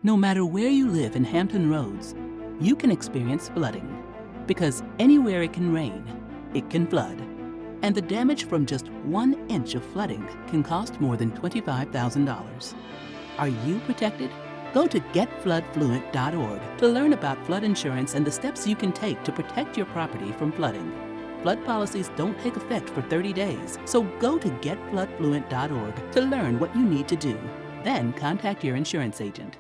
No matter where you live in Hampton Roads, you can experience flooding. Because anywhere it can rain, it can flood. And the damage from just 1 inch of flooding can cost more than $25,000. Are you protected? Go to getfloodfluent.org to learn about flood insurance and the steps you can take to protect your property from flooding. Flood policies don't take effect for 30 days, so go to getfloodfluent.org to learn what you need to do. Then contact your insurance agent.